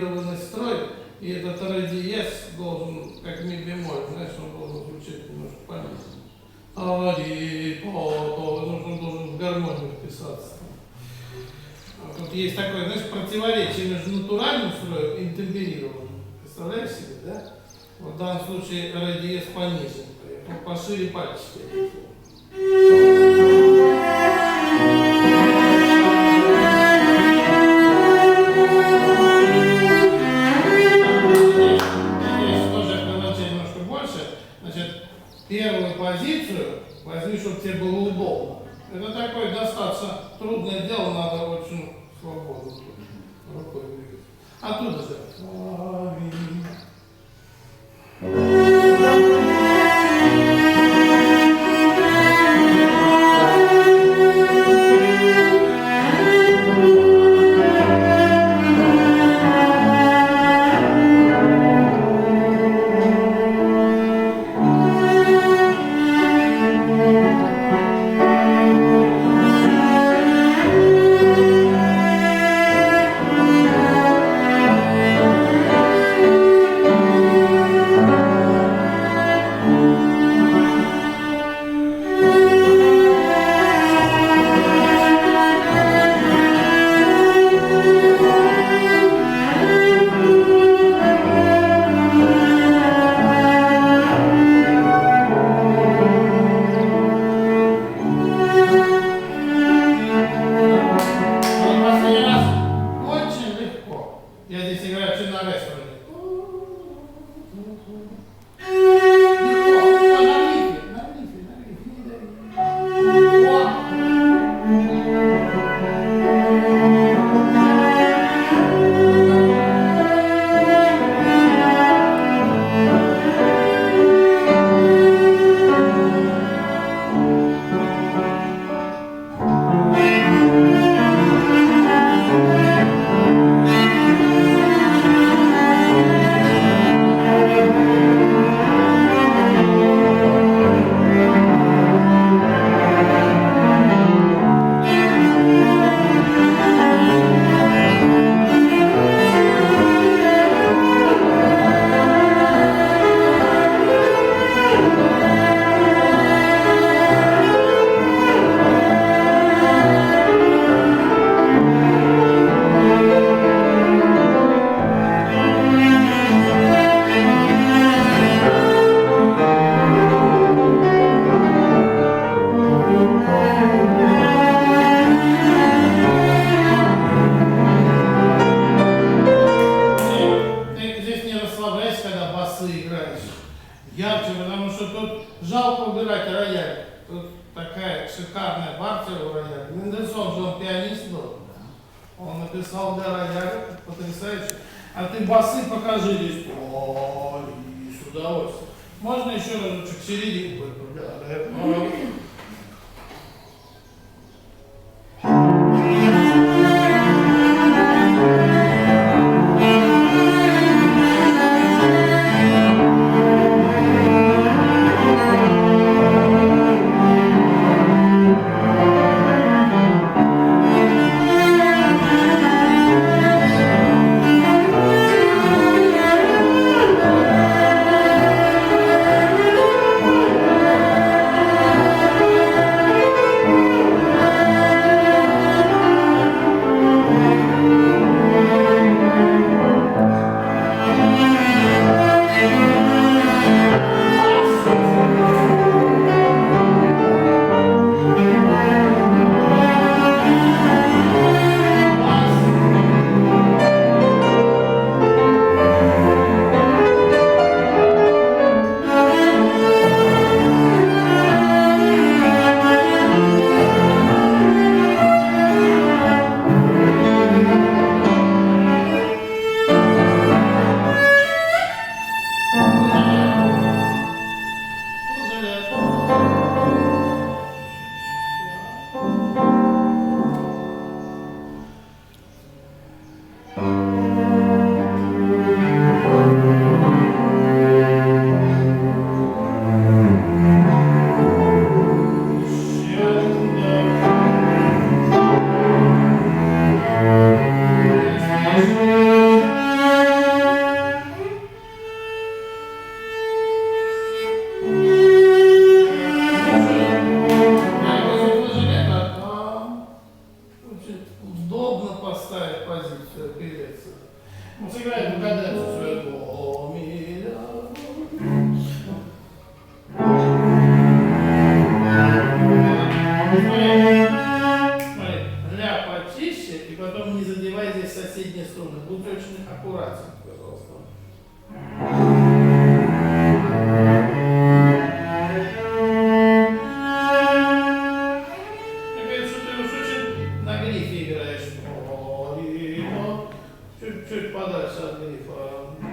интемперированный строй, и этот ре диез должен, как ми бемоль, знаешь, он должен звучать немножко пониже. Он должен в гармонию вписаться. Тут есть такое, знаешь, противоречие между натуральным строем и интемперированным. Представляешь себе, да? Вот в данном случае ре диез понижен, поэтому пошире пальчики. Первую позицию возьми, чтобы тебе было удобно. Это такое достаточно трудное дело, надо очень свободно рукой двигать. Оттуда же. Ярче, потому что тут жалко убирать рояль. Тут такая шикарная партия у рояля. Мендельсон же он пианист был. Он написал для рояля, потрясающе. А ты басы покажи здесь. Ой, с удовольствием. Можно еще разочек серединку эту? Ну, сыграй эту каденцию свою. До, ми, ля. Смотри, ля почище, и потом не задевай здесь соседние струны. Будь очень аккуратен, пожалуйста. Мне кажется, что ты уж очень на грифе играешь. О, и, но чуть-чуть подальше от грифа.